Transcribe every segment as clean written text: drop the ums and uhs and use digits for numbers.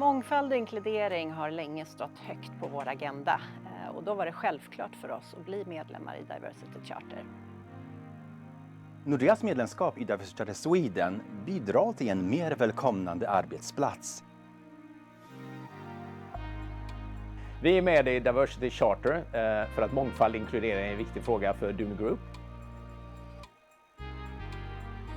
Mångfald och inkludering har länge stått högt på vår agenda och då var det självklart för oss att bli medlemmar i Diversity Charter. Nordeas medlemskap i Diversity Charter Sweden bidrar till en mer välkomnande arbetsplats. Vi är med i Diversity Charter för att mångfald och inkludering är en viktig fråga för DNB Group.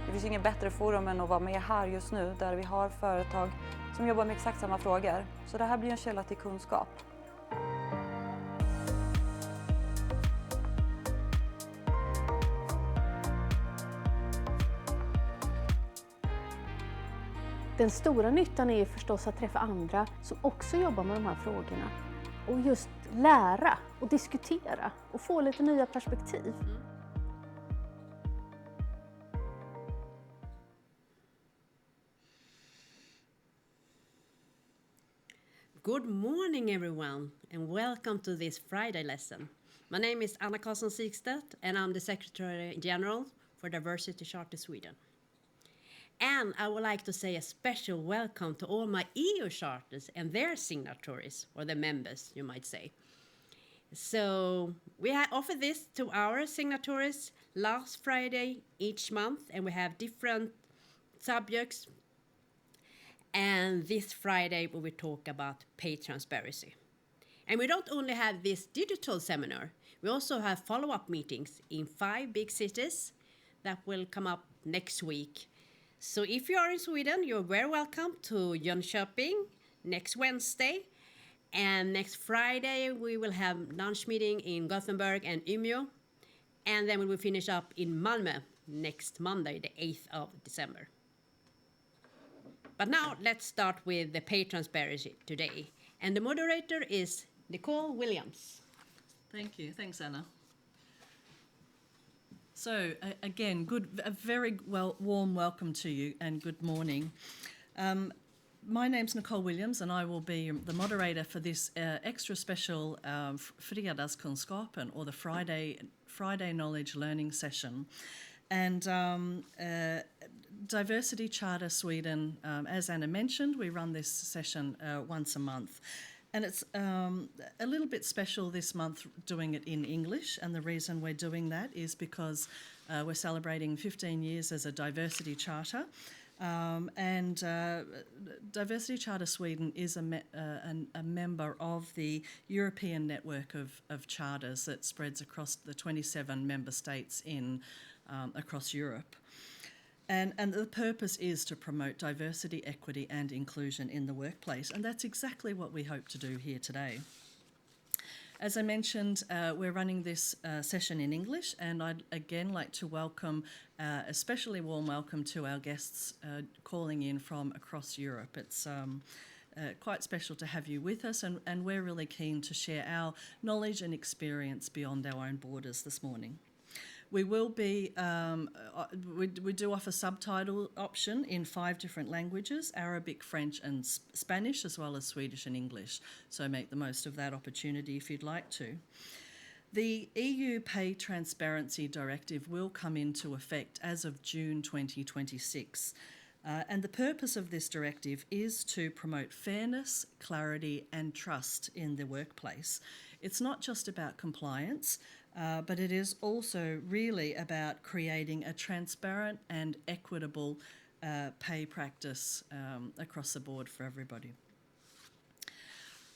Det finns ingen bättre forum än att vara med här just nu där vi har företag som jobbar med exakt samma frågor. Så det här blir en källa till kunskap. Den stora nyttan är förstås att träffa andra som också jobbar med de här frågorna. Och just lära och diskutera och få lite nya perspektiv. Good morning everyone and welcome to this Friday lesson. My name is Anna Karlsson Sigstedt and I'm the Secretary General for Diversity Charter Sweden. And I would like to say a special welcome to all my EU charters and their signatories, or the members you might say. So we offer this to our signatories last Friday each month and we have different subjects. And this Friday we will talk about pay transparency. And we don't only have this digital seminar, we also have follow-up meetings in 5 big cities that will come up next week. So if you are in Sweden, you're very welcome to Jönköping next Wednesday. And next Friday we will have lunch meeting in Gothenburg and Umeå. And then we will finish up in Malmö next Monday, the 8th of December. But now let's start with the pay transparency today. And the moderator is Nicole Williams. Thank you. Thanks, Anna. So again, a very warm welcome to you and good morning. My name's Nicole Williams and I will be the moderator for this extra special Fredagskunskapen, or the Friday Knowledge Learning session. And Diversity Charter Sweden, as Anna mentioned, we run this session once a month. And it's a little bit special this month doing it in English, and the reason we're doing that is because we're celebrating 15 years as a diversity charter. And Diversity Charter Sweden is a member of the European network of charters that spreads across the 27 member states across Europe. And the purpose is to promote diversity, equity and inclusion in the workplace, and that's exactly what we hope to do here today. As I mentioned, we're running this session in English, and I'd again like to welcome, especially warm welcome to our guests calling in from across Europe. It's quite special to have you with us, and we're really keen to share our knowledge and experience beyond our own borders this morning. We will be, we do offer subtitle option in 5 different languages, Arabic, French and Spanish, as well as Swedish and English. So make the most of that opportunity if you'd like to. The EU Pay Transparency Directive will come into effect as of June 2026. And the purpose of this directive is to promote fairness, clarity and trust in the workplace. It's not just about compliance, but it is also really about creating a transparent and equitable pay practice across the board for everybody.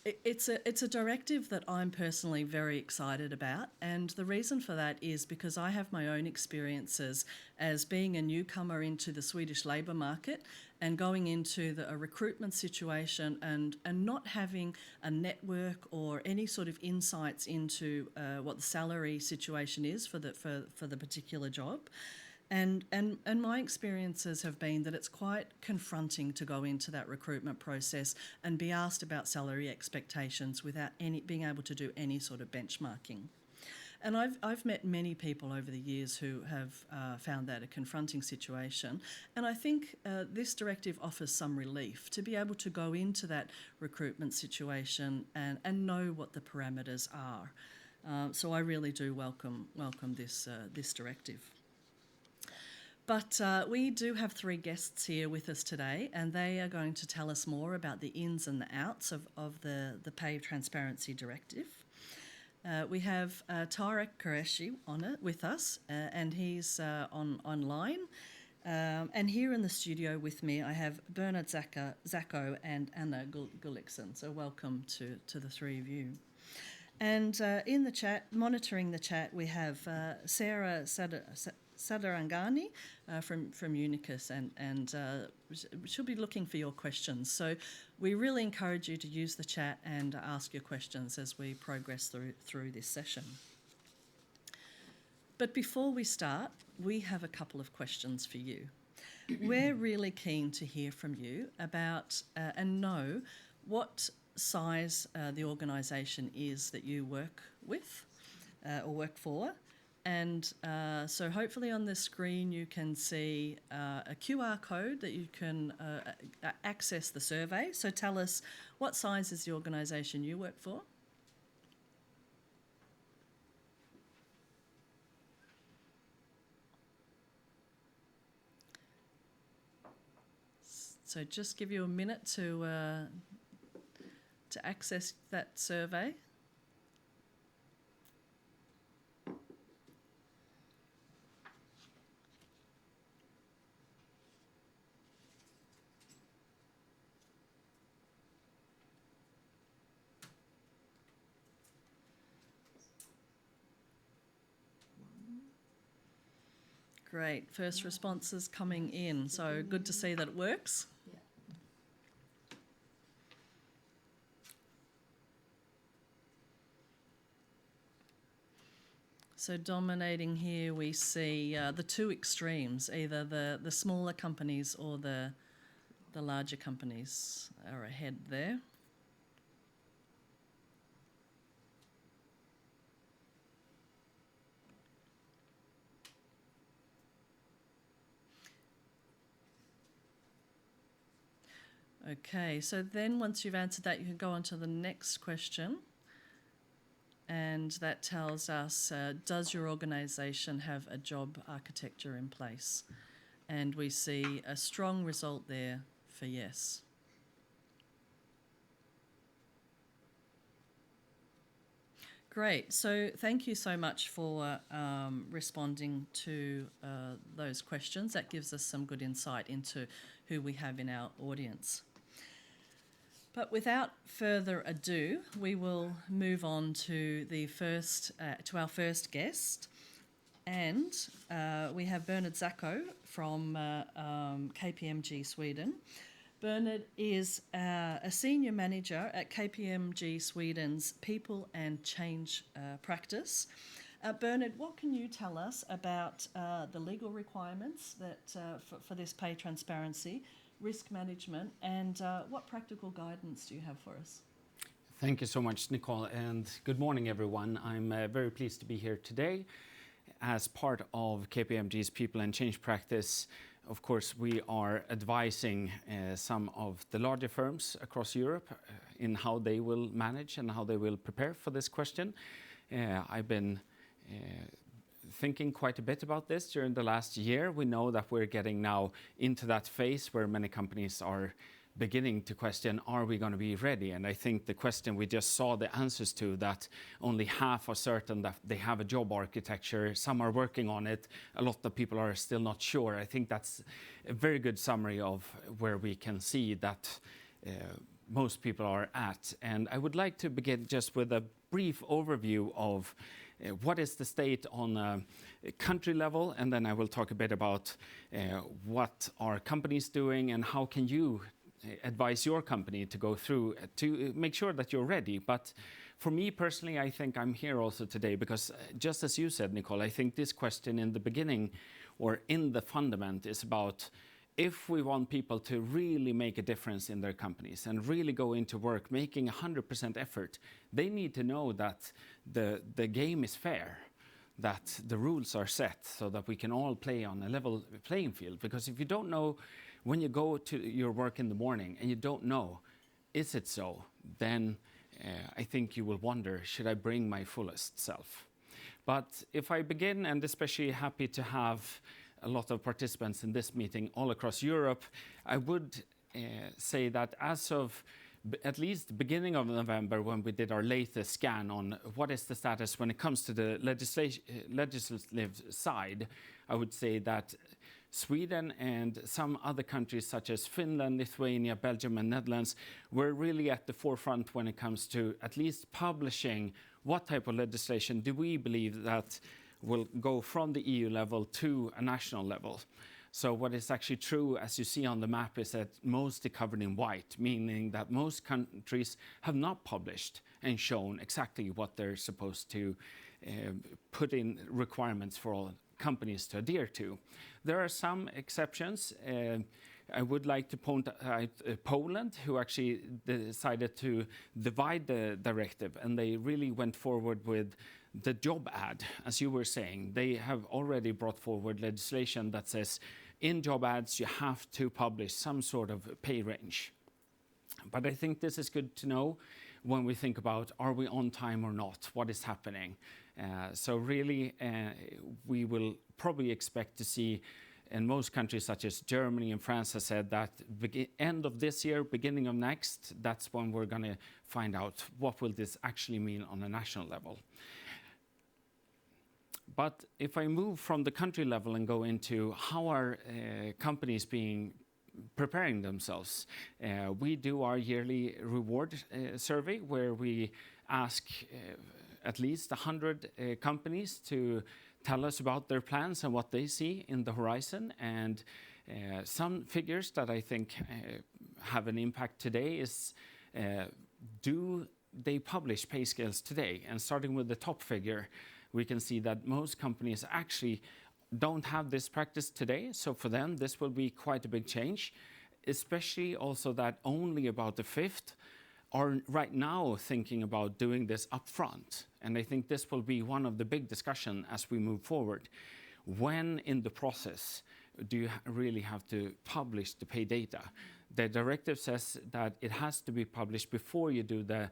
It's a directive that I'm personally very excited about, and the reason for that is because I have my own experiences as being a newcomer into the Swedish labour market and going into a recruitment situation and not having a network or any sort of insights into what the salary situation is for the particular job. And my experiences have been that it's quite confronting to go into that recruitment process and be asked about salary expectations without being able to do any sort of benchmarking. And I've met many people over the years who have found that a confronting situation. And I think this directive offers some relief to be able to go into that recruitment situation and know what the parameters are. So I really do welcome this directive. But we do have 3 guests here with us today, and they are going to tell us more about the ins and the outs of the Pay Transparency Directive. We have Tarek Qureshi on it with us, and he's online. And here in the studio with me, I have Bernhard Zacco and Anna Gulliksen. So welcome to the 3 of you. And in the chat, monitoring the chat, we have Sarah Sadarangani from Unicus, and she'll be looking for your questions. So we really encourage you to use the chat and ask your questions as we progress through this session. But before we start, we have a couple of questions for you. We're really keen to hear from you about and know what size the organisation is that you work with or work for. And so hopefully on the screen you can see a QR code that you can access the survey. So tell us, what size is the organisation you work for? So just give you a minute to access that survey. Great, first responses coming in, so good to see that it works. So dominating here we see the 2 extremes, either the smaller companies or the larger companies are ahead there. Okay, so then once you've answered that, you can go on to the next question. And that tells us, does your organisation have a job architecture in place? And we see a strong result there for yes. Great, so thank you so much for responding to those questions. That gives us some good insight into who we have in our audience. But without further ado, we will move on to our first guest, and we have Bernhard Zacco from KPMG Sweden. Bernhard is a senior manager at KPMG Sweden's People and Change practice. Bernhard, what can you tell us about the legal requirements that for this pay transparency, risk management, and what practical guidance do you have for us? Thank you so much, Nicole, and good morning, everyone. I'm very pleased to be here today as part of KPMG's People and Change practice. Of course, we are advising some of the larger firms across Europe in how they will manage and how they will prepare for this question. I've been thinking quite a bit about this during the last year. We know that we're getting now into that phase where many companies are beginning to question, are we going to be ready? And I think the question we just saw the answers to, that only half are certain that they have a job architecture, some are working on it, a lot of people are still not sure. I think that's a very good summary of where we can see that most people are at. And I would like to begin just with a brief overview of what is the state on a country level, and then I will talk a bit about what are companies doing and how can you advise your company to go through to make sure that you're ready. But for me personally, I think I'm here also today because just as you said, Nicole, I think this question in the beginning or in the fundament is about if we want people to really make a difference in their companies and really go into work making 100% effort, they need to know that the game is fair, that the rules are set so that we can all play on a level playing field. Because if you don't know when you go to your work in the morning and you don't know, is it so, then I think you will wonder, should I bring my fullest self? But if I begin, and especially happy to have a lot of participants in this meeting all across Europe, I would say that as of at least the beginning of November, when we did our latest scan on what is the status when it comes to the legislative side, I would say that Sweden and some other countries such as Finland, Lithuania, Belgium and Netherlands were really at the forefront when it comes to at least publishing what type of legislation do we believe that will go from the EU level to a national level. So what is actually true, as you see on the map, is that most are covered in white, meaning that most countries have not published and shown exactly what they're supposed to put in requirements for all companies to adhere to. There are some exceptions. I would like to point out Poland, who actually decided to divide the directive, and they really went forward with the job ad, as you were saying. They have already brought forward legislation that says in job ads you have to publish some sort of pay range. But I think this is good to know when we think about, are we on time or not? What is happening? So really, we will probably expect to see in most countries such as Germany and France has said that end of this year, beginning of next, that's when we're going to find out what will this actually mean on a national level. But if I move from the country level and go into how are companies preparing themselves, we do our yearly reward survey where we ask at least 100 companies to tell us about their plans and what they see in the horizon. And some figures that I think have an impact today is, do they publish pay scales today? And starting with the top figure, we can see that most companies actually don't have this practice today. So for them, this will be quite a big change, especially also that only about a fifth are right now thinking about doing this upfront. And I think this will be one of the big discussion as we move forward. When in the process do you really have to publish the pay data? The directive says that it has to be published before you do the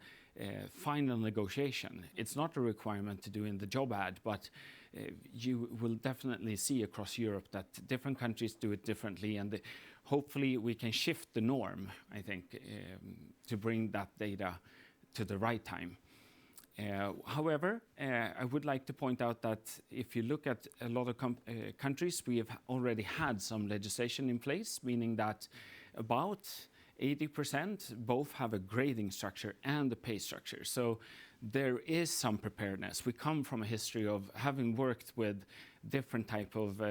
final negotiation. It's not a requirement to do in the job ad, but you will definitely see across Europe that different countries do it differently, and hopefully we can shift the norm, I think, to bring that data to the right time. However, I would like to point out that if you look at a lot of countries, we have already had some legislation in place, meaning that about 80% both have a grading structure and a pay structure. So there is some preparedness. We come from a history of having worked with different type of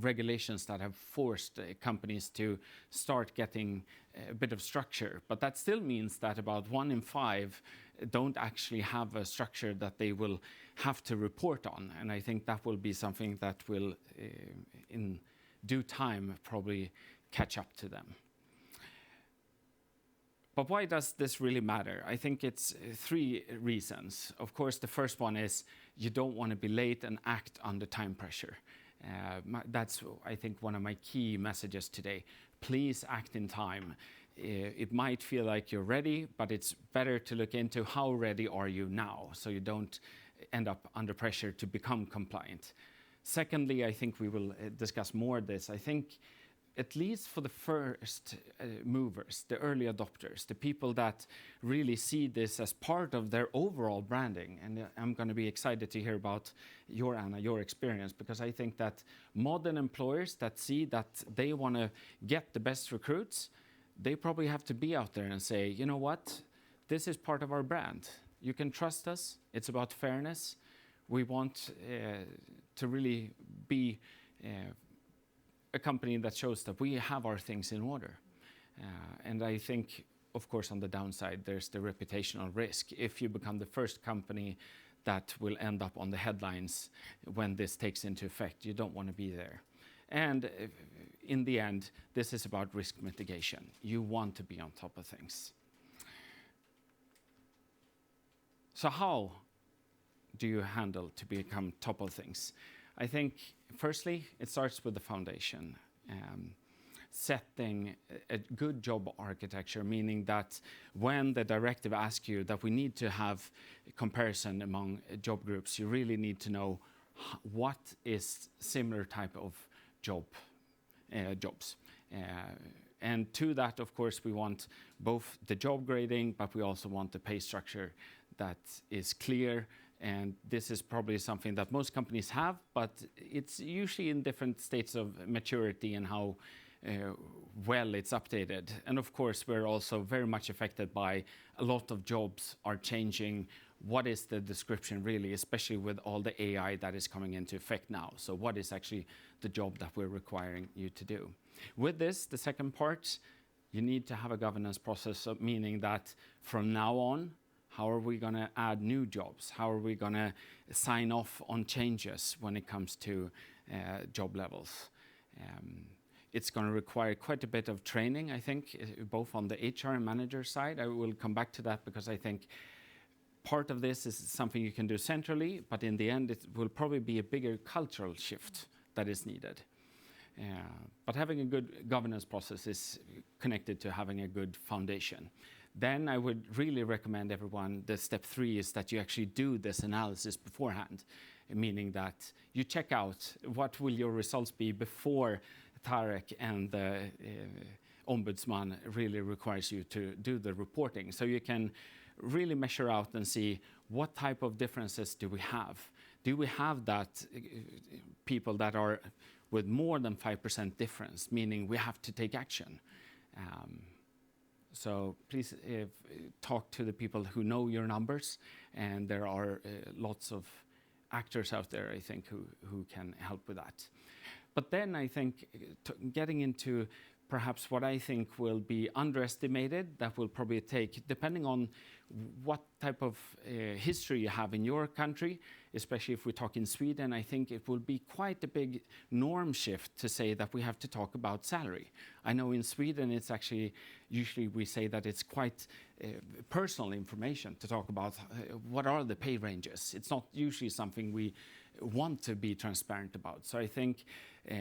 regulations that have forced companies to start getting a bit of structure. But that still means that about 1 in 5 don't actually have a structure that they will have to report on. And I think that will be something that will, in due time, probably catch up to them. But why does this really matter? I think it's 3 reasons. Of course, the first one is you don't want to be late and act under time pressure. That's, I think, one of my key messages today. Please act in time. It might feel like you're ready, but it's better to look into how ready are you now, so you don't end up under pressure to become compliant. Secondly, I think we will discuss more this. I think at least for the first movers, the early adopters, the people that really see this as part of their overall branding. And I'm going to be excited to hear about Anna, your experience, because I think that modern employers that see that they want to get the best recruits, they probably have to be out there and say, you know what, this is part of our brand. You can trust us. It's about fairness. We want to really be a company that shows that we have our things in order. And I think, of course, on the downside, there's the reputational risk. If you become the first company that will end up on the headlines when this takes into effect, you don't want to be there. And in the end, this is about risk mitigation. You want to be on top of things. So how do you handle to become top of things? I think, firstly, it starts with the foundation. Setting a good job architecture, meaning that when the directive asks you that we need to have a comparison among job groups, you really need to know what is similar type of jobs. And to that, of course, we want both the job grading, but we also want the pay structure that is clear. And this is probably something that most companies have, but it's usually in different states of maturity and how well it's updated. And of course, we're also very much affected by a lot of jobs are changing. What is the description really, especially with all the AI that is coming into effect now? So what is actually the job that we're requiring you to do? With this, the second part, you need to have a governance process, meaning that from now on, how are we going to add new jobs? How are we going to sign off on changes when it comes to job levels? It's going to require quite a bit of training, I think, both on the HR and manager side. I will come back to that because I think part of this is something you can do centrally, but in the end, it will probably be a bigger cultural shift that is needed. But having a good governance process is connected to having a good foundation. Then I would really recommend everyone, the step 3 is that you actually do this analysis beforehand, meaning that you check out what will your results be before Tarek and the Ombudsman really requires you to do the reporting. So you can really measure out and see what type of differences do we have. Do we have that people that are with more than 5% difference, meaning we have to take action? So please talk to the people who know your numbers, and there are lots of actors out there, I think, who can help with that. But then I think getting into perhaps what I think will be underestimated, that will probably take, depending on what type of history you have in your country, especially if we talk in Sweden, I think it will be quite a big norm shift to say that we have to talk about salary. I know in Sweden it's actually, usually we say that it's quite personal information to talk about what are the pay ranges. It's not usually something we want to be transparent about. So I think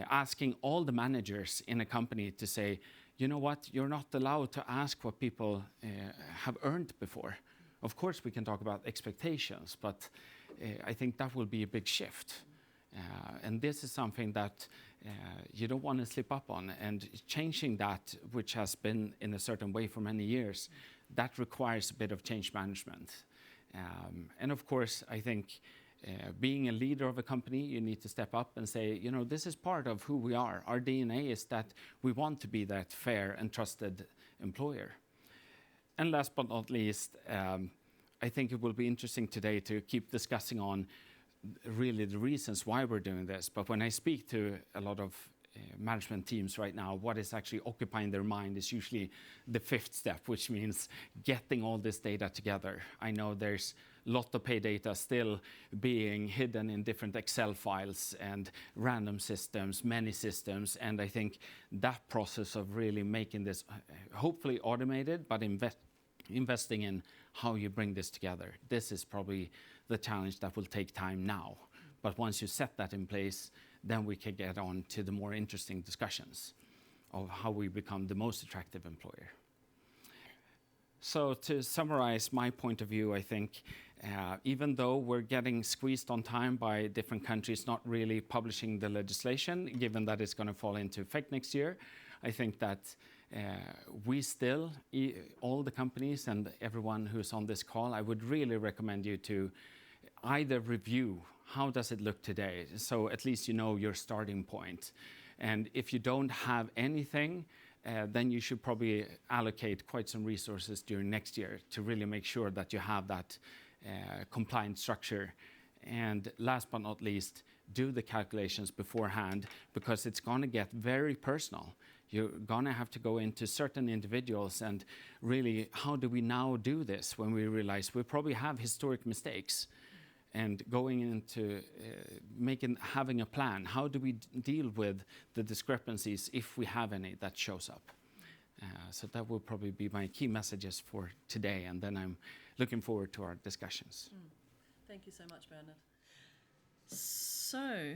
asking all the managers in a company to say, you know what, you're not allowed to ask what people have earned before. Of course, we can talk about expectations, but I think that will be a big shift. And this is something that you don't want to slip up on. And changing that, which has been in a certain way for many years, that requires a bit of change management. And of course, I think being a leader of a company, you need to step up and say, you know, this is part of who we are. Our DNA is that we want to be that fair and trusted employer. And last but not least, I think it will be interesting today to keep discussing on really the reasons why we're doing this. But when I speak to a lot of management teams right now, what is actually occupying their mind is usually the 5th step, which means getting all this data together. I know there's a lot of pay data still being hidden in different Excel files and random systems, many systems, and I think that process of really making this hopefully automated, but investing in how you bring this together. This is probably the challenge that will take time now. But once you set that in place, then we can get on to the more interesting discussions of how we become the most attractive employer. So to summarize my point of view, I think even though we're getting squeezed on time by different countries not really publishing the legislation, given that it's going to fall into effect next year, I think that we still, all the companies and everyone who's on this call, I would really recommend you to either review how does it look today, so at least you know your starting point. And if you don't have anything, then you should probably allocate quite some resources during next year to really make sure that you have that compliant structure. And last but not least, do the calculations beforehand, because it's going to get very personal. You're going to have to go into certain individuals and really, how do we now do this when we realize we probably have historic mistakes? And going into having a plan, how do we deal with the discrepancies if we have any that shows up? So that will probably be my key messages for today, and then I'm looking forward to our discussions. Thank you so much, Bernhard. So,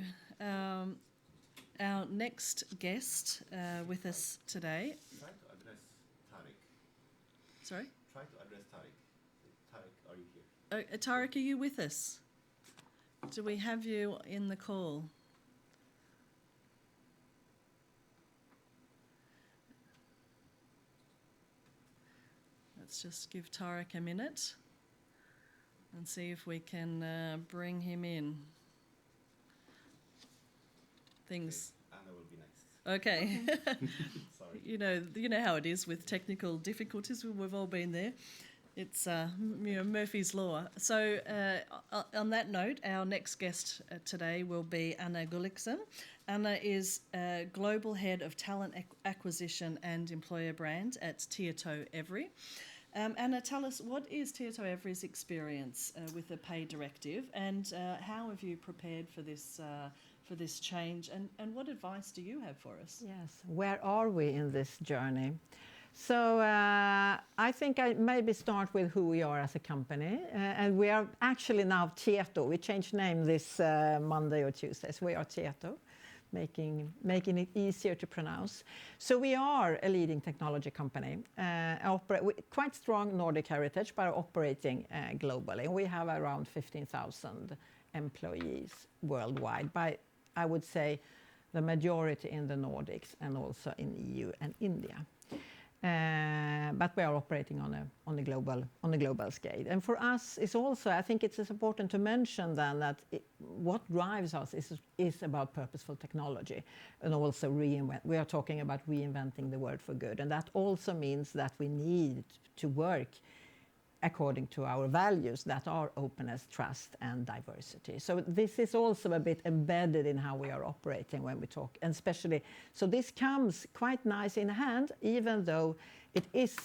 our next guest with us today. Try to address Tarek. Sorry? Try to address Tarek. Tarek, are you here? Tarek, are you with us? Do we have you in the call? Let's just give Tarek a minute and see if we can bring him in. Things. Anna will be next. Okay. Sorry. You know how it is with technical difficulties. We've all been there. It's Murphy's Law. So on that note, our next guest today will be Anna Gulliksen. Anna is Global Head of Talent Acquisition and Employer Brand at Tietoevry. Anna, tell us, what is Tietoevry's experience with the Pay Directive, and how have you prepared for this change, and what advice do you have for us? Yes, where are we in this journey? So I think I maybe start with who we are as a company. And we are actually now Tieto. We changed name this Monday or Tuesday. So we are Tieto, making it easier to pronounce. So we are a leading technology company, quite strong Nordic heritage, but operating globally. We have around 15,000 employees worldwide, by, I would say, the majority in the Nordics and also in EU and India. But we are operating on a global scale. And for us, it's also, I think it's important to mention then that what drives us is about purposeful technology, and also we are talking about reinventing the world for good. And that also means that we need to work according to our values that are openness, trust, and diversity. So this is also a bit embedded in how we are operating when we talk, and especially, so this comes quite nice in hand, even though it is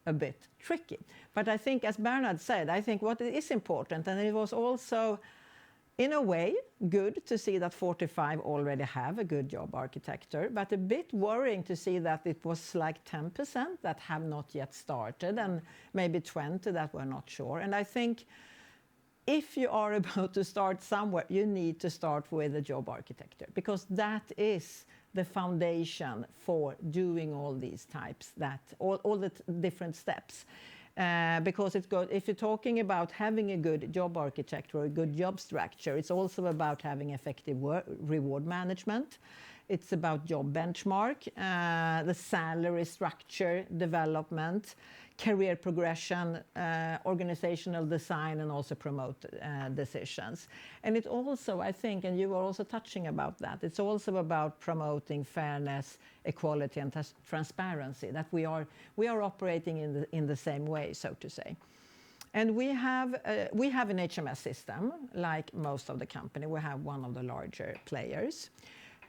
a bit tricky. But I think, as Bernhard said, I think what is important, and it was also, in a way, good to see that 45 already have a good job architecture, but a bit worrying to see that it was like 10% that have not yet started, and maybe 20 that were not sure. And I think if you are about to start somewhere, you need to start with a job architecture, because that is the foundation for doing all these types, all the different steps. Because if you're talking about having a good job architecture or a good job structure, it's also about having effective reward management. It's about job benchmark, the salary structure development, career progression, organizational design, and also promote decisions. And it also, I think, and you were also touching about that, it's also about promoting fairness, equality, and transparency, that we are operating in the same way, so to say. And we have an HMS system, like most of the company. We have one of the larger players.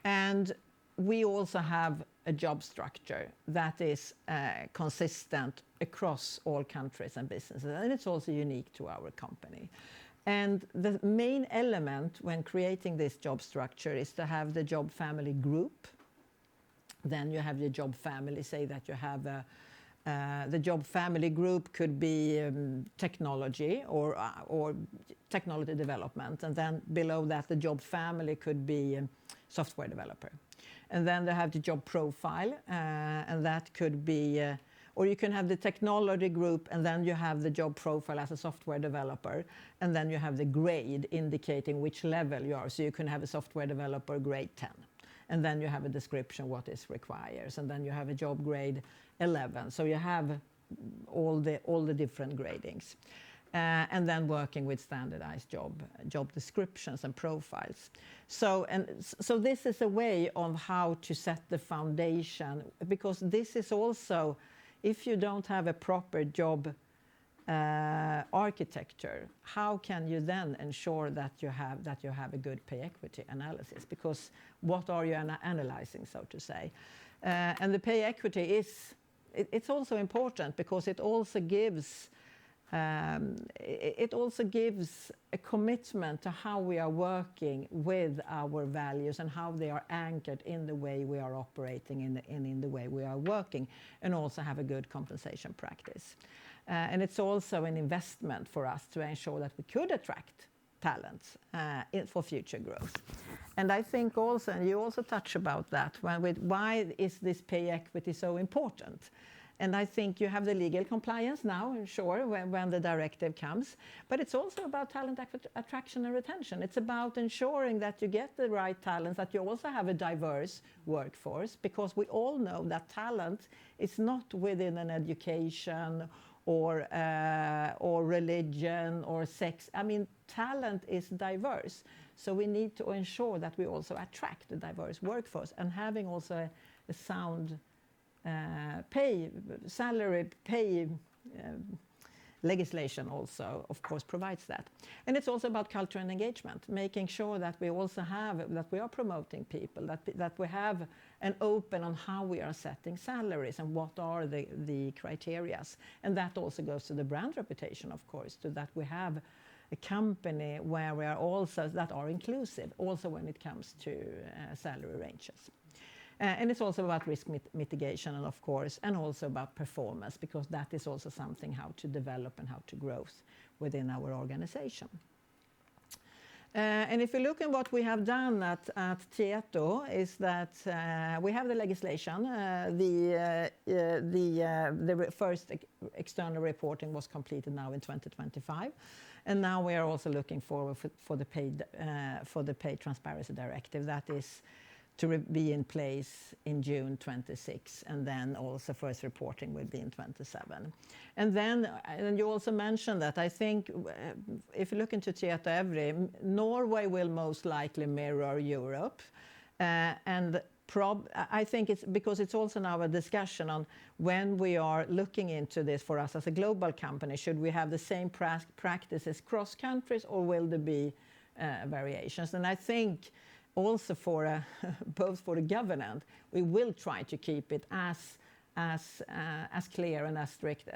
And we also have a job structure that is consistent across all countries and businesses, and it's also unique to our company. And the main element when creating this job structure is to have the job family group. Then you have the job family, say that you have the job family group could be technology or technology development, and then below that the job family could be software developer. And then they have the job profile, and that could be, or you can have the technology group, and then you have the job profile as a software developer, and then you have the grade indicating which level you are. So you can have a software developer grade 10, and then you have a description what is required, and then you have a job grade 11. So you have all the different gradings. And then working with standardized job descriptions and profiles. So this is a way of how to set the foundation, because this is also, if you don't have a proper job architecture, how can you then ensure that you have a good pay equity analysis? Because what are you analyzing, so to say? And the pay equity it's also important, because it also gives a commitment to how we are working with our values and how they are anchored in the way we are operating and in the way we are working, and also have a good compensation practice. And it's also an investment for us to ensure that we could attract talents for future growth. And I think also, and you also touch about that, why is this pay equity so important? And I think you have the legal compliance now, sure, when the directive comes. But it's also about talent attraction and retention. It's about ensuring that you get the right talents, that you also have a diverse workforce, because we all know that talent is not within an education or religion or sex. I mean, talent is diverse. So we need to ensure that we also attract a diverse workforce, and having also a sound salary pay legislation also, of course, provides that. And it's also about culture and engagement, making sure that we also that we are promoting people, that we have an open on how we are setting salaries and what are the criterias. And that also goes to the brand reputation, of course, to that we have a company where we are also, that are inclusive, also when it comes to salary ranges. And it's also about risk mitigation, and of course, and also about performance, because that is also something how to develop and how to grow within our organization. And if you look at what we have done at Tieto, is that we have the legislation. The first external reporting was completed now in 2025, and now we are also looking forward for the Pay Transparency Directive. That is to be in place in June 26, and then also first reporting will be in 27. And then, and you also mentioned that, I think if you look into Tietoevry, Norway will most likely mirror Europe, and I think it's because it's also now a discussion on when we are looking into this for us as a global company, should we have the same practices cross countries, or will there be variations? And I think also for both for the government, we will try to keep it as clear and as strict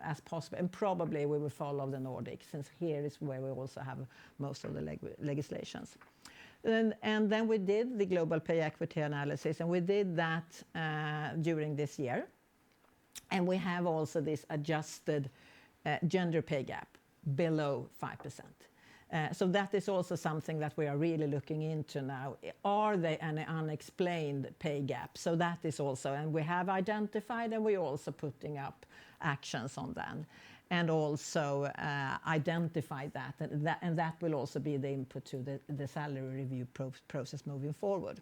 as possible, and probably we will follow the Nordics, since here is where we also have most of the legislations. And then we did the global pay equity analysis, and we did that during this year, and we have also this adjusted gender pay gap below 5%. So that is also something that we are really looking into now. Are there any unexplained pay gaps? So that is also, and we have identified, and we're also putting up actions on that, and also identify that, and that will also be the input to the salary review process moving forward.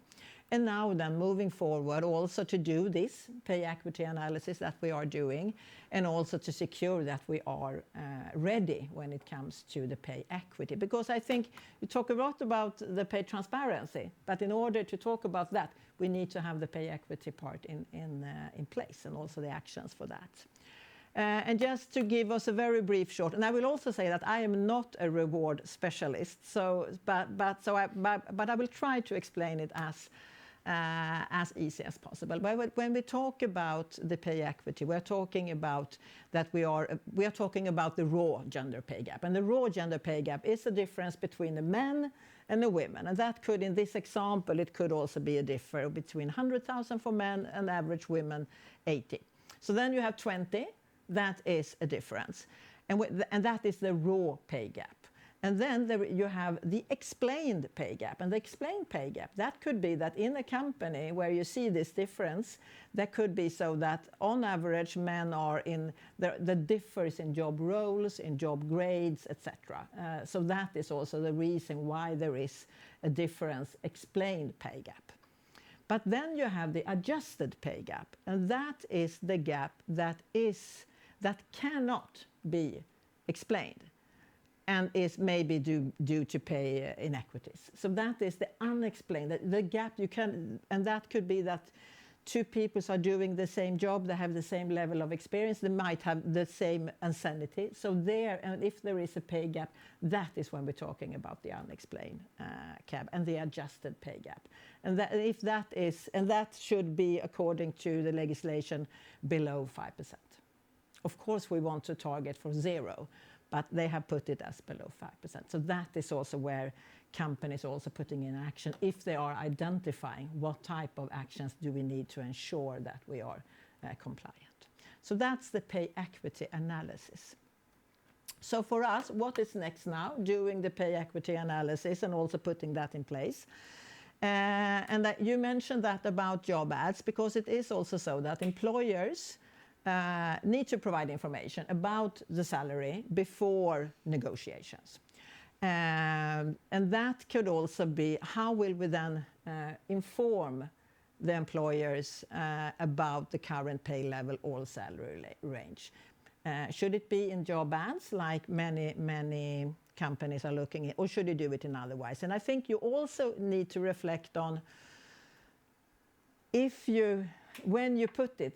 And now then moving forward, also to do this pay equity analysis that we are doing, and also to secure that we are ready when it comes to the pay equity. Because I think you talk a lot about the pay transparency, but in order to talk about that, we need to have the pay equity part in place, and also the actions for that. And just to give us a very brief short, and I will also say that I am not a reward specialist, but I will try to explain it as easy as possible. But when we talk about the pay equity, we're talking about that we are talking about the raw gender pay gap, and the raw gender pay gap is the difference between the men and the women, and that could, in this example, it could also be a difference between 100,000 for men and average women 80. So then you have 20. That is a difference, and that is the raw pay gap. And then you have the explained pay gap, and the explained pay gap, that could be that in a company where you see this difference, that could be so that on average men are in the differs in job roles, in job grades, etc. So that is also the reason why there is a difference, explained pay gap. But then you have the adjusted pay gap, and that is the gap that cannot be explained and is maybe due to pay inequities. So that is the unexplained, the gap you can, and that could be that two people are doing the same job, they have the same level of experience, they might have the same anciennity. So there, and if there is a pay gap, that is when we're talking about the unexplained gap and the adjusted pay gap. And that should be, according to the legislation, below 5%. Of course, we want to target for 0, but they have put it as below 5%. So that is also where companies are also putting in action if they are identifying what type of actions do we need to ensure that we are compliant. So that's the pay equity analysis. So for us, what is next now? Doing the pay equity analysis and also putting that in place. And that you mentioned that about job ads, because it is also so that employers need to provide information about the salary before negotiations. And that could also be, how will we then inform the employers about the current pay level or salary range? Should it be in job ads like many companies are looking at, or should you do it in other ways? And I think you also need to reflect on when you put it,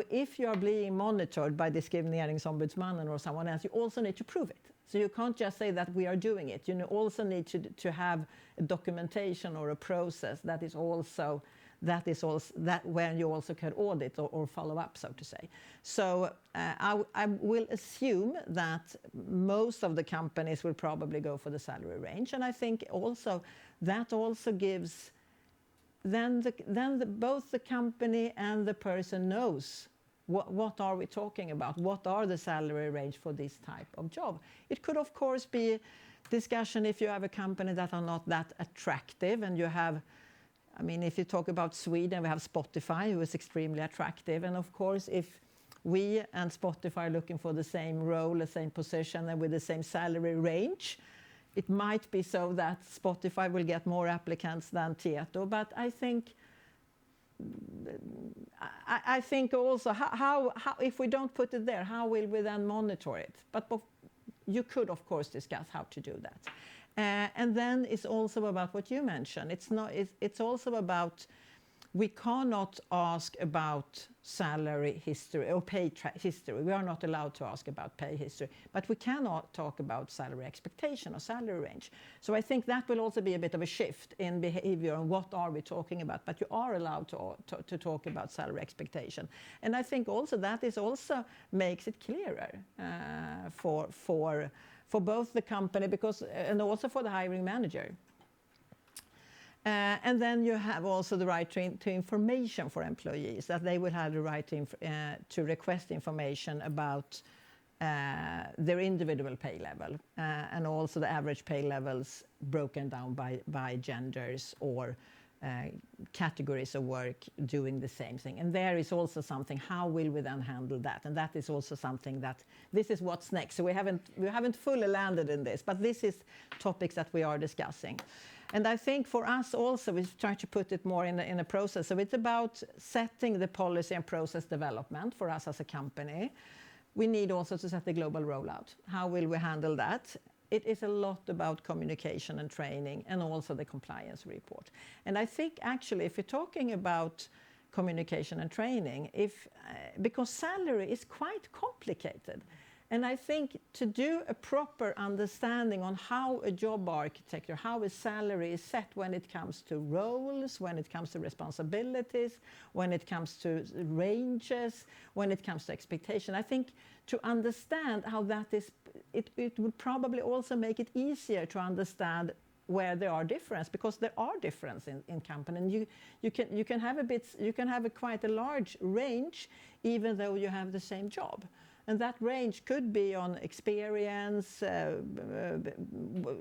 if you are being monitored by Diskrimineringsombudsmannen or someone else, you also need to prove it. So you can't just say that we are doing it. You also need to have a documentation or a process that when you also can audit or follow up, so to say. So I will assume that most of the companies will probably go for the salary range, and I think also that also gives both the company and the person knows what are we talking about, what are the salary range for this type of job. It could of course be discussion if you have a company that are not that attractive, and you have, I mean, if you talk about Sweden, we have Spotify, who is extremely attractive, and of course if we and Spotify are looking for the same role, the same position, and with the same salary range, it might be so that Spotify will get more applicants than Tieto, but I think also how if we don't put it there, how will we then monitor it? But you could of course discuss how to do that. And then it's also about what you mentioned. It's also about, we cannot ask about salary history or pay history. We are not allowed to ask about pay history, but we cannot talk about salary expectation or salary range. So I think that will also be a bit of a shift in behavior and what are we talking about, but you are allowed to talk about salary expectation. And I think also that is also makes it clearer for both the company and also for the hiring manager. And then you have also the right to information for employees, that they will have the right to request information about their individual pay level, and also the average pay levels broken down by genders or categories of work doing the same thing. And there is also something, how will we then handle that? And that is also something that, this is what's next. So we haven't fully landed in this, but this is topics that we are discussing. And I think for us also, we try to put it more in a process. So it's about setting the policy and process development for us as a company. We need also to set the global rollout. How will we handle that? It is a lot about communication and training, and also the compliance report. And I think actually, if you're talking about communication and training, because salary is quite complicated. And I think to do a proper understanding on how a job architecture, how a salary is set when it comes to roles, when it comes to responsibilities, when it comes to ranges, when it comes to expectation, I think to understand how that is, it would probably also make it easier to understand where there are differences, because there are differences in company. And you can have quite a large range, even though you have the same job. And that range could be on experience,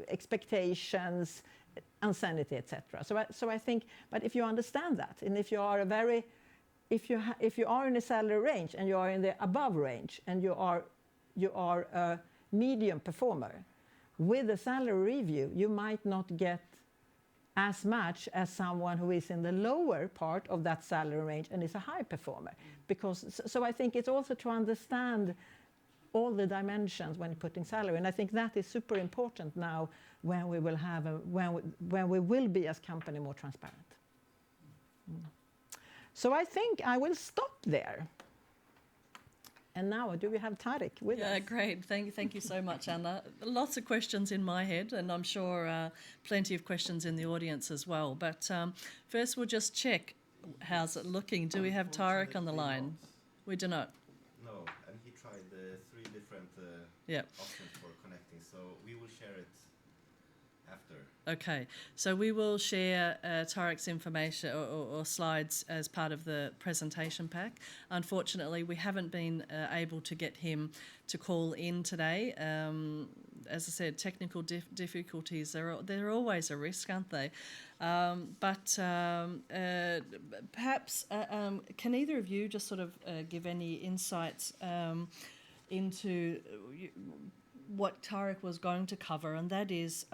expectations, insanity, etc. So I think, but if you understand that, and if you are if you are in a salary range and you are in the above range, and you are a medium performer, with a salary review, you might not get as much as someone who is in the lower part of that salary range and is a high performer. So I think it's also to understand all the dimensions when putting salary, and I think that is super important now when we will have when we will be as company more transparent. So I think I will stop there. And now, do we have Tarek with us? Yeah, great. Thank you so much, Anna. Lots of questions in my head, and I'm sure plenty of questions in the audience as well. But first, we'll just check. How's it looking? Do we have Tarek on the line? We do not. No, and he tried 3 different options for connecting, so we will share it after. Okay, so we will share Tarek's information or slides as part of the presentation pack. Unfortunately, we haven't been able to get him to call in today. As I said, technical difficulties, they're always a risk, aren't they? But perhaps, can either of you just sort of give any insights into what Tarek was going to cover, and that is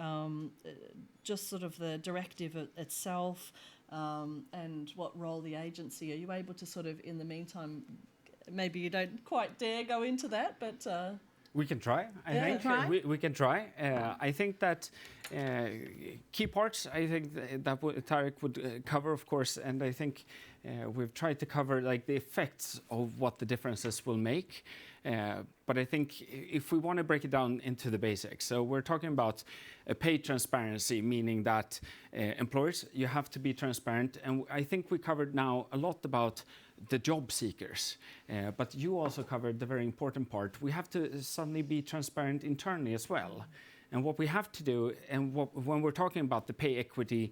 just sort of the directive itself and what role the agency. Are you able to sort of, in the meantime, maybe you don't quite dare go into that, but we can try. I think we can try. I think that key parts. I think that Tarek would cover, of course, and I think we've tried to cover like the effects of what the differences will make. But I think if we want to break it down into the basics, so we're talking about pay transparency, meaning that employers, you have to be transparent. And I think we covered now a lot about the job seekers, but you also covered the very important part. We have to suddenly be transparent internally as well. And what we have to do, and when we're talking about the pay equity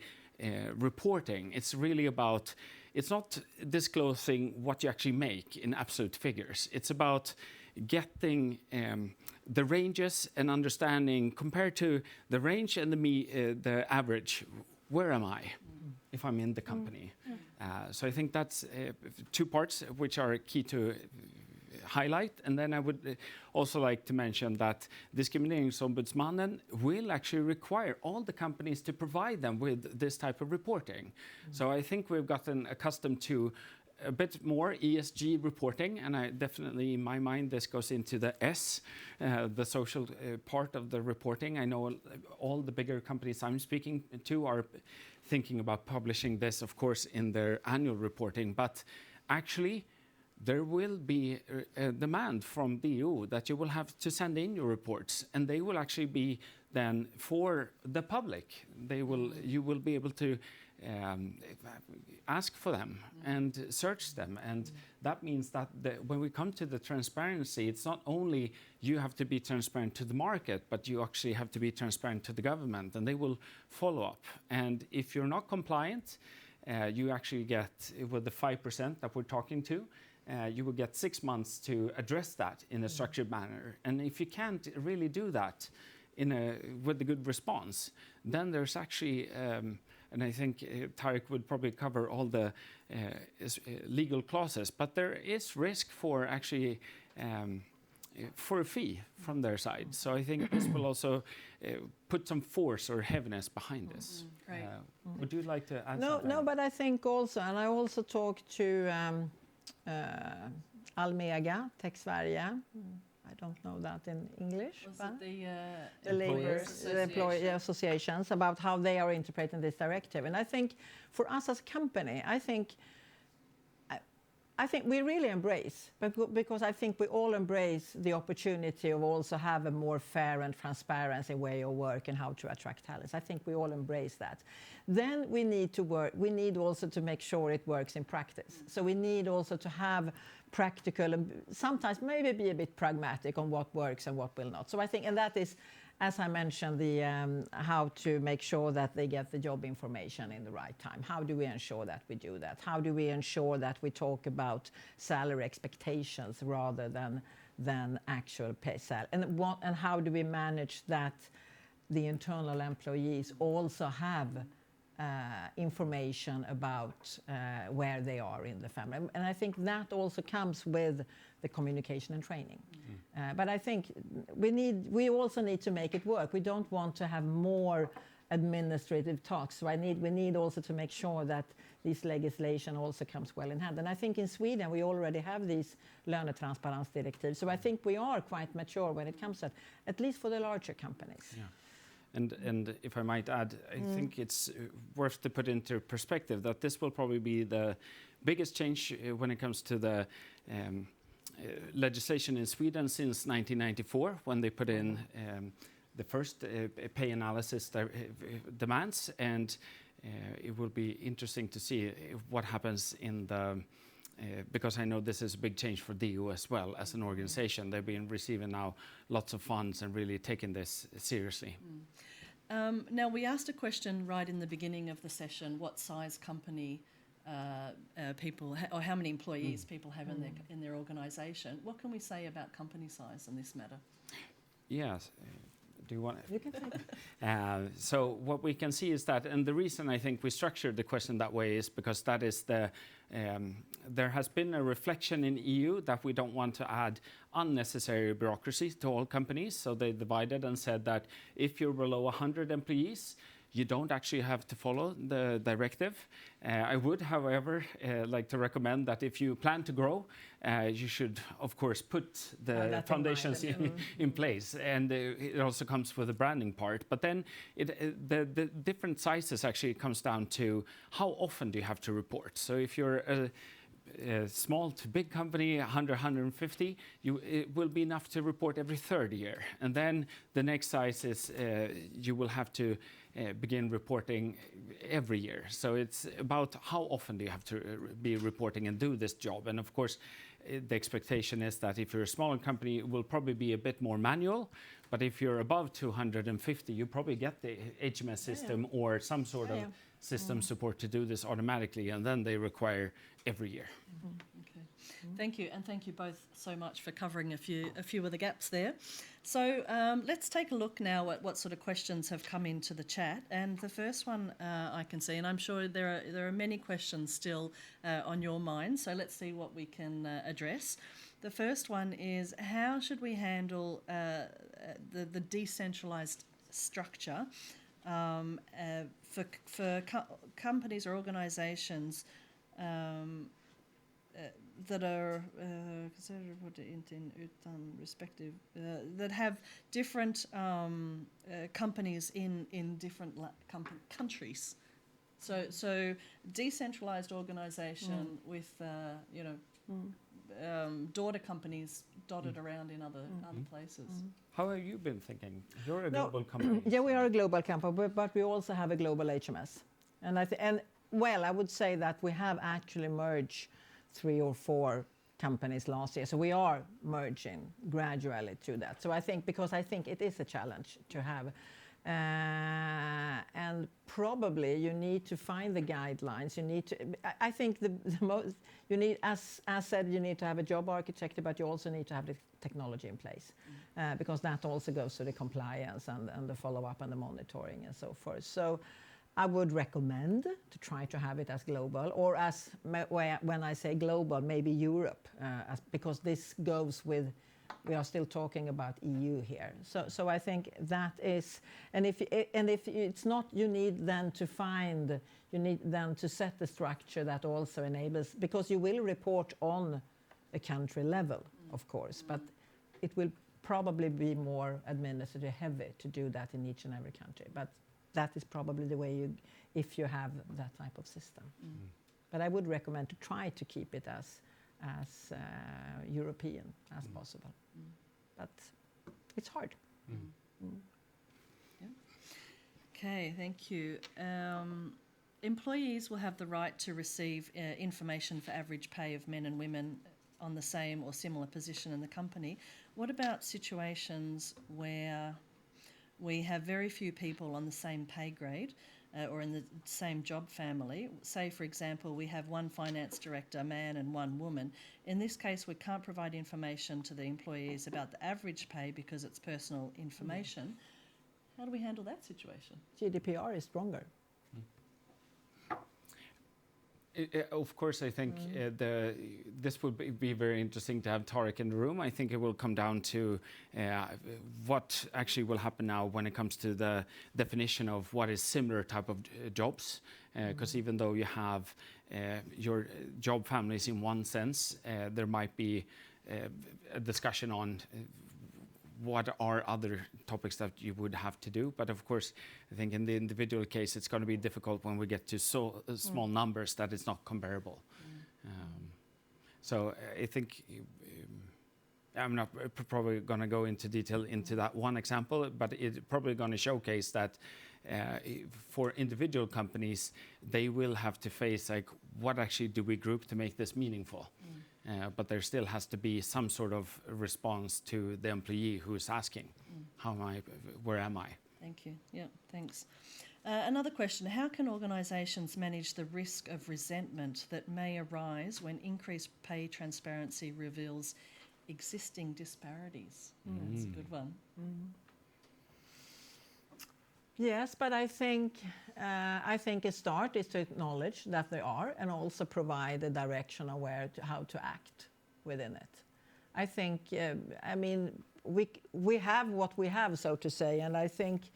reporting, it's really about, it's not disclosing what you actually make in absolute figures. It's about getting the ranges and understanding compared to the range and the average. Where am I if I'm in the company? So I think that's two parts which are key to highlight. And then I would also like to mention that Diskrimineringsombudsmannen will actually require all the companies to provide them with this type of reporting. So I think we've gotten accustomed to a bit more ESG reporting, and I definitely, in my mind, this goes into the S, the social part of the reporting. I know all the bigger companies I'm speaking to are thinking about publishing this, of course, in their annual reporting, but actually there will be a demand from the EU that you will have to send in your reports, and they will actually be then for the public. You will be able to ask for them and search them, and that means that when we come to the transparency, it's not only you have to be transparent to the market, but you actually have to be transparent to the government, and they will follow up. And if you're not compliant, you actually get, with the 5% that we're talking to, you will get 6 months to address that in a structured manner. And if you can't really do that with a good response, then there's actually and I think Tarek would probably cover all the legal clauses, but there is risk for actually for a fee from their side. So I think this will also put some force or heaviness behind this. Right. Would you like to add something? No, but I think also, and I also talked to Almega, Tech Sverige. I don't know that in English. Was it the employee associations, about how they are interpreting this directive. And I think for us as a company, I think we really embrace, because I think we all embrace the opportunity of also have a more fair and transparent way of work and how to attract talents. I think we all embrace that. Then we need to work. We need also to make sure it works in practice. So we need also to have practical and sometimes maybe be a bit pragmatic on what works and what will not. So I think, and that is, as I mentioned, the how to make sure that they get the job information in the right time. How do we ensure that we do that? How do we ensure that we talk about salary expectations rather than actual pay salary? And how do we manage that the internal employees also have information about where they are in the family? And I think that also comes with the communication and training. But I think we also need to make it work. We don't want to have more administrative talks. So we need also to make sure that this legislation also comes well in hand. And I think in Sweden we already have these Lönetransparens directives. So I think we are quite mature when it comes to that, at least for the larger companies. Yeah. And if I might add, I think it's worth to put into perspective that this will probably be the biggest change when it comes to the legislation in Sweden since 1994, when they put in the first pay analysis demands. And it will be interesting to see what happens in the because I know this is a big change for DU as well as an organization. They've been receiving now lots of funds and really taking this seriously. Now, we asked a question right in the beginning of the session, what size company people or how many employees people have in their organization. What can we say about company size in this matter? Yes. Do you want You can say. So what we can see is that, and the reason I think we structured the question that way is because that is there has been a reflection in EU that we don't want to add unnecessary bureaucracy to all companies. So they divided and said that if you're below 100 employees, you don't actually have to follow the directive. I would, however, like to recommend that if you plan to grow, you should, of course, put the foundations in place. And it also comes with the branding part. But then the different sizes actually comes down to how often do you have to report. So if you're a small to big company, 100, 150, it will be enough to report every third year. And then the next size is you will have to begin reporting every year. So it's about how often do you have to be reporting and do this job. And of course, the expectation is that if you're a smaller company, it will probably be a bit more manual. But if you're above 250, you probably get the HMS system or some sort of system support to do this automatically, and then they require every year. Okay. Thank you, and thank you both so much for covering a few of the gaps there. So let's take a look now at what sort of questions have come into the chat. And the first one I can see, and I'm sure there are many questions still on your mind. So let's see what we can address. The first one is, how should we handle the decentralized structure for companies or organizations that are that have different companies in different countries. So decentralized organization with daughter companies dotted around in other places. How have you been thinking? You're a global company. Yeah, we are a global company, but we also have a global HMS. And I would say that we have actually merged 3 or 4 companies last year. So we are merging gradually to that. So I think it is a challenge to have. And probably you need to find the guidelines. I think the most, you need, as said, you need to have a job architecture, but you also need to have the technology in place. Because that also goes to the compliance and the follow-up and the monitoring and so forth. So I would recommend to try to have it as global, or as when I say global, maybe Europe, because this goes with, we are still talking about EU here. So I think that is, and if it's not, you need then to set the structure that also enables, because you will report on a country level, of course, but it will probably be more administrative heavy to do that in each and every country. But that is probably the way if you have that type of system. But I would recommend to try to keep it as European as possible. But it's hard. Yeah. Okay, thank you. Employees will have the right to receive information for average pay of men and women on the same or similar position in the company. What about situations where we have very few people on the same pay grade or in the same job family? Say, for example, we have one finance director, a man, and one woman. In this case, we can't provide information to the employees about the average pay because it's personal information. How do we handle that situation? GDPR is stronger. Of course, I think this would be very interesting to have Tarek in the room. I think it will come down to what actually will happen now when it comes to the definition of what is similar type of jobs. Because even though you have your job families in one sense, there might be a discussion on what are other topics that you would have to do. But of course, I think in the individual case, it's going to be difficult when we get to so small numbers that it's not comparable. So I think I'm not probably going to go into detail into that one example, but it's probably going to showcase that for individual companies, they will have to face like, what actually do we group to make this meaningful? But there still has to be some sort of response to the employee who is asking, how am I, where am I? Thank you. Yeah, thanks. Another question, how can organisations manage the risk of resentment that may arise when increased pay transparency reveals existing disparities? That's a good one. Yes, but I think a start is to acknowledge that there are, and also provide a direction of how to act within it. I think, we have what we have, so to say, and I think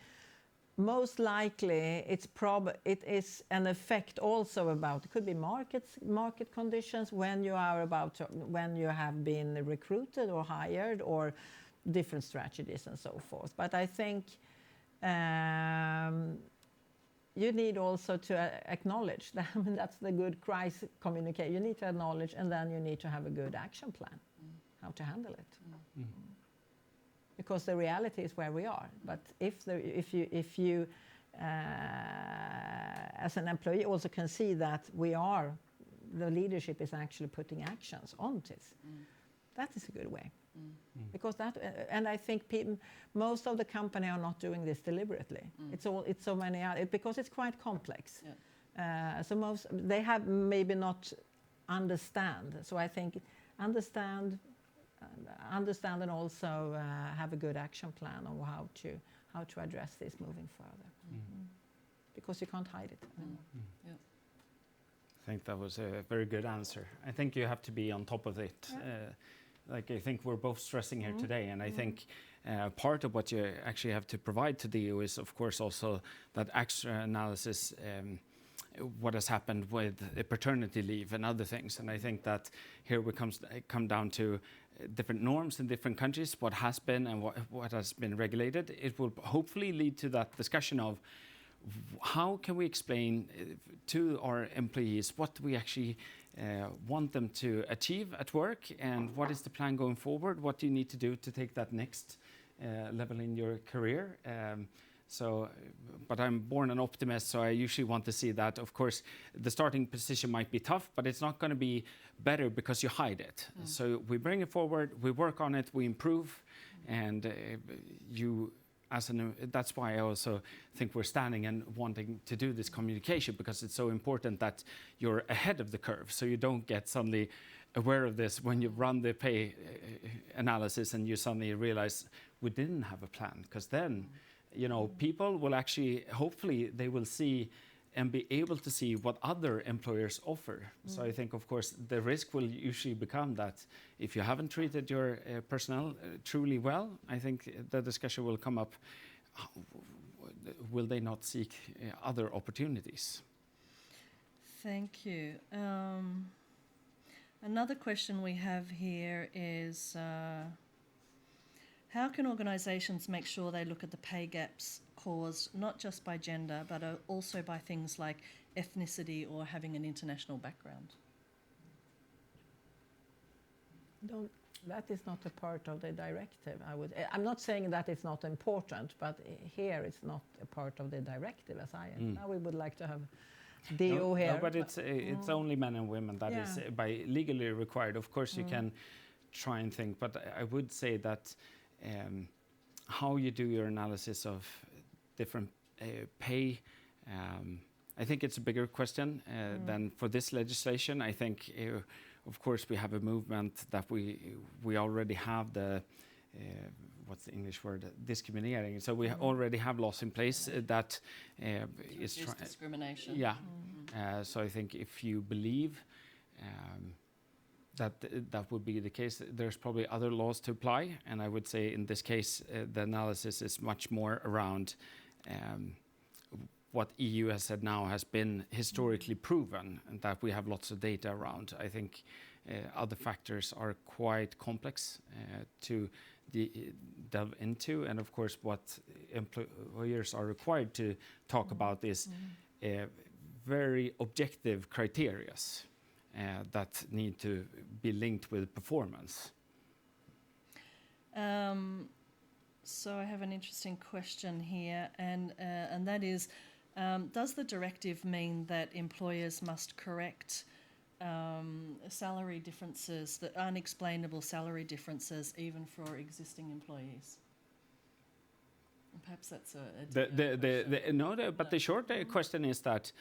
most likely it is an effect also about, it could be market conditions when you have been recruited or hired, or different strategies and so forth. But I think you need also to acknowledge that. I mean, that's the good crisis communication. You need to acknowledge, and then you need to have a good action plan how to handle it. Because the reality is where we are. But if you as an employee also can see that the leadership is actually putting actions on this, that is a good way. Because and I think most of the company are not doing this deliberately. It's so many because it's quite complex. So they have maybe not understand. So I think understand and also have a good action plan on how to address this moving further. Because you can't hide it anymore. I think that was a very good answer. I think you have to be on top of it. Like I think we're both stressing here today, and I think part of what you actually have to provide to the EU is, of course, also that extra analysis, what has happened with paternity leave and other things. And I think that here we come down to different norms in different countries, what has been and what has been regulated. It will hopefully lead to that discussion of how can we explain to our employees what we actually want them to achieve at work, and what is the plan going forward? What do you need to do to take that next level in your career? But I'm born an optimist, so I usually want to see that. Of course, the starting position might be tough, but it's not going to be better because you hide it. So we bring it forward, we work on it, we improve, and that's why I also think we're standing and wanting to do this communication, because it's so important that you're ahead of the curve, so you don't get suddenly aware of this when you run the pay analysis and you suddenly realize we didn't have a plan. Because then, people will actually, hopefully, they will see and be able to see what other employers offer. So I think, of course, the risk will usually become that if you haven't treated your personnel truly well, I think the discussion will come up, will they not seek other opportunities? Thank you. Another question we have here is, how can organisations make sure they look at the pay gaps caused not just by gender, but also by things like ethnicity or having an international background? That is not a part of the directive. I'm not saying that it's not important, but here it's not a part of the directive as I am. Now we would like to have DO here. No, but it's only men and women that is by legally required. Of course, you can try and think, but I would say that how you do your analysis of different pay, I think it's a bigger question than for this legislation. I think, of course, we have a movement that we already have the what's the English word? Discriminating. So we already have laws in place that is discrimination. Yeah. So I think if you believe that would be the case, there's probably other laws to apply, and I would say in this case the analysis is much more around what EU has said now has been historically proven, and that we have lots of data around. I think other factors are quite complex to delve into, and of course what employers are required to talk about is very objective criteria that need to be linked with performance. So I have an interesting question here, and that is, does the directive mean that employers must correct salary differences, the unexplainable salary differences, even for existing employees? And perhaps that's but the short question is that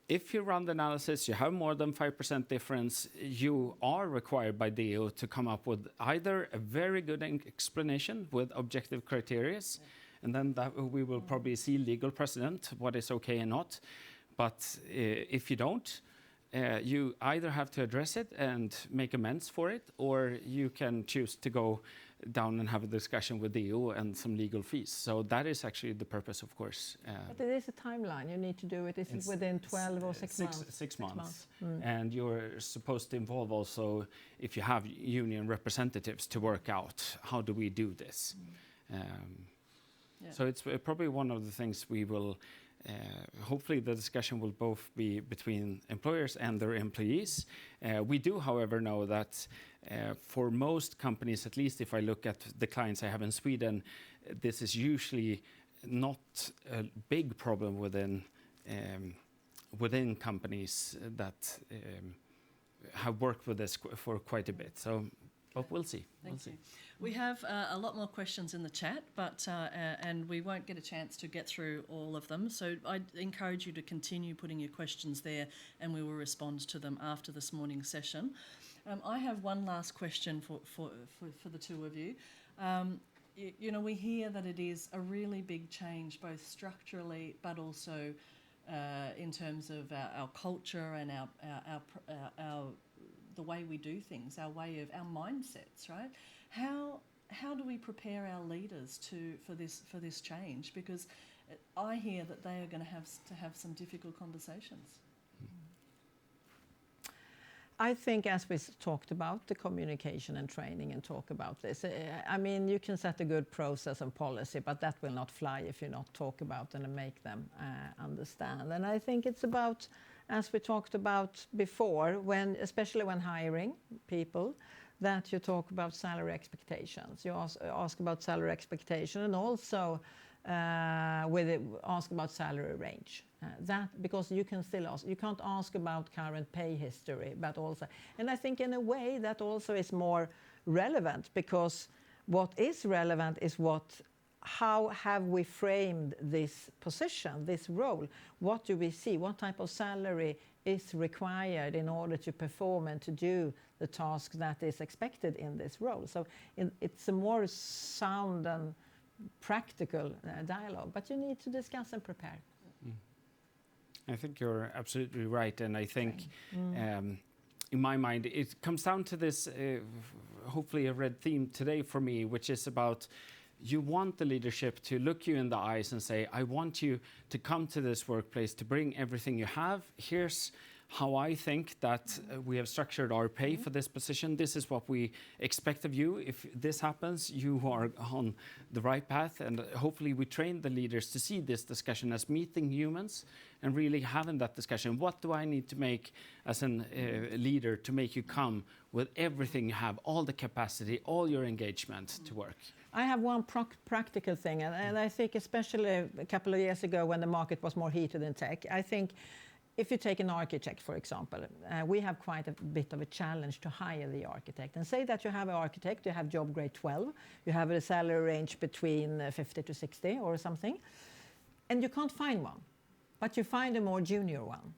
if you run the analysis, you have more than 5% difference, you are required by DO to come up with either a very good explanation with objective criteria, and then that we will probably see legal precedent, what is okay and not. But if you don't, you either have to address it and make amends for it, or you can choose to go down and have a discussion with the EU and some legal fees. So that is actually the purpose, of course. But it is a timeline. You need to do it. Is it within 12 or 6 months? 6 months. And you're supposed to involve also, if you have union representatives, to work out how do we do this. So it's probably one of the things we will. Hopefully the discussion will both be between employers and their employees. We do, however, know that for most companies, at least if I look at the clients I have in Sweden, this is usually not a big problem within companies that have worked with this for quite a bit. So, but we'll see. Thank you. We have a lot more questions in the chat, but and we won't get a chance to get through all of them. So I encourage you to continue putting your questions there, and we will respond to them after this morning's session. I have one last question for the two of you. You know, we hear that it is a really big change, both structurally, but also in terms of our culture and our the way we do things, our mindsets, right? How do we prepare our leaders for this change? Because I hear that they are going to have some difficult conversations. I think, as we talked about, the communication and training and talk about this. I mean, you can set a good process and policy, but that will not fly if you not talk about and make them understand. And I think it's about, as we talked about before, especially when hiring people, that you talk about salary expectations. You ask about salary expectation, and also ask about salary range. That because you can still ask. You can't ask about current pay history, but also, and I think in a way that also is more relevant, because what is relevant is how have we framed this position, this role? What do we see? What type of salary is required in order to perform and to do the task that is expected in this role? So it's a more sound and practical dialogue, but you need to discuss and prepare. I think you're absolutely right, and I think in my mind it comes down to this hopefully a red theme today for me, which is about you want the leadership to look you in the eyes and say, I want you to come to this workplace to bring everything you have. Here's how I think that we have structured our pay for this position. This is what we expect of you. If this happens, you are on the right path. And hopefully we train the leaders to see this discussion as meeting humans and really having that discussion. What do I need to make as a leader to make you come with everything you have, all the capacity, all your engagement to work? I have one practical thing, and I think especially a couple of years ago when the market was more heated in tech, I think if you take an architect, for example, we have quite a bit of a challenge to hire the architect. And say that you have an architect, you have job grade 12, you have a salary range between 50 to 60 or something, and you can't find one, but you find a more junior one.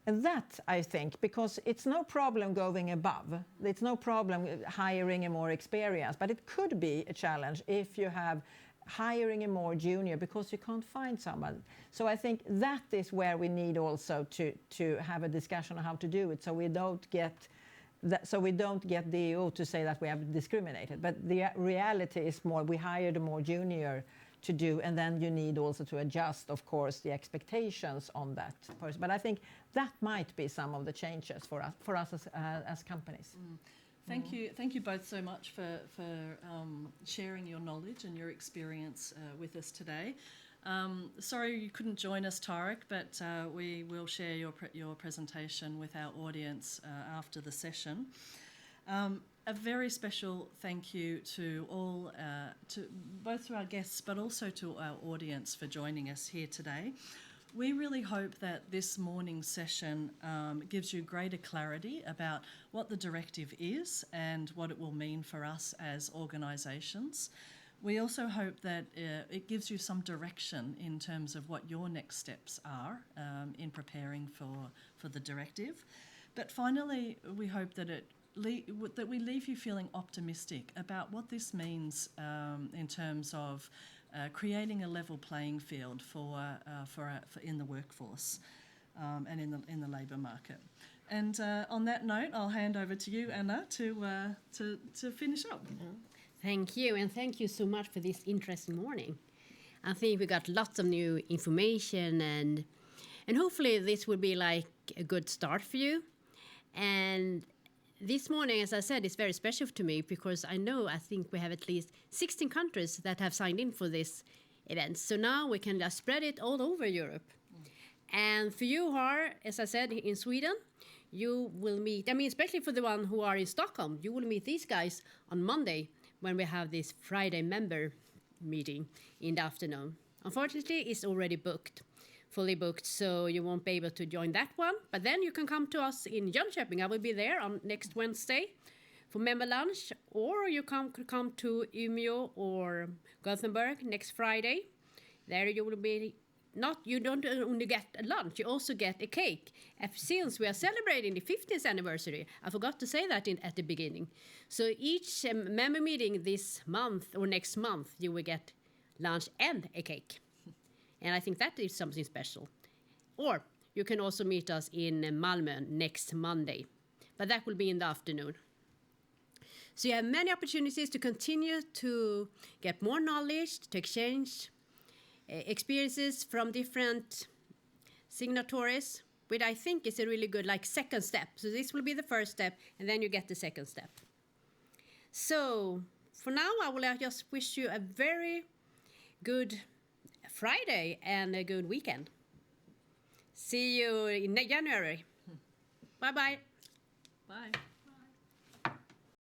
And that, I think, because it's no problem going above, it's no problem hiring a more experienced, but it could be a challenge if you have hiring a more junior because you can't find someone. So I think that is where we need also to have a discussion on how to do it, so we don't get the EU to say that we have discriminated. But the reality is more we hired a more junior to do, and then you need also to adjust, of course, the expectations on that person. But I think that might be some of the changes for us as companies. Thank you both so much for sharing your knowledge and your experience with us today. Sorry you couldn't join us, Tarek, but we will share your presentation with our audience after the session. A very special thank you to all, both to our guests, but also to our audience for joining us here today. We really hope that this morning's session gives you greater clarity about what the directive is and what it will mean for us as organisations. We also hope that it gives you some direction in terms of what your next steps are in preparing for the directive. But finally, we hope that that we leave you feeling optimistic about what this means in terms of creating a level playing field for in the workforce and in the labour market. And on that note, I'll hand over to you, Anna, to finish up. Thank you, and thank you so much for this interesting morning. I think we got lots of new information, and hopefully this will be like a good start for you. And this morning, as I said, is very special to me because I think we have at least 16 countries that have signed in for this event. So now we can just spread it all over Europe. And for you who are, as I said, in Sweden, you will meet, especially for the one who are in Stockholm, you will meet these guys on Monday when we have this Friday member meeting in the afternoon. Unfortunately, it's already fully booked, so you won't be able to join that one. But then you can come to us in Jönköping. I will be there on next Wednesday for member lunch, or you could come to Umeå or Gothenburg next Friday. There you will be you don't only get a lunch, you also get a cake. Since we are celebrating the 50th anniversary, I forgot to say that at the beginning. So each member meeting this month or next month, you will get lunch and a cake. And I think that is something special. Or you can also meet us in Malmö next Monday, but that will be in the afternoon. So you have many opportunities to continue to get more knowledge, to exchange experiences from different signatories, which I think is a really good second step. So this will be the first step, and then you get the second step. So for now, I will just wish you a very good Friday and a good weekend. See you in January. Bye-bye. Bye.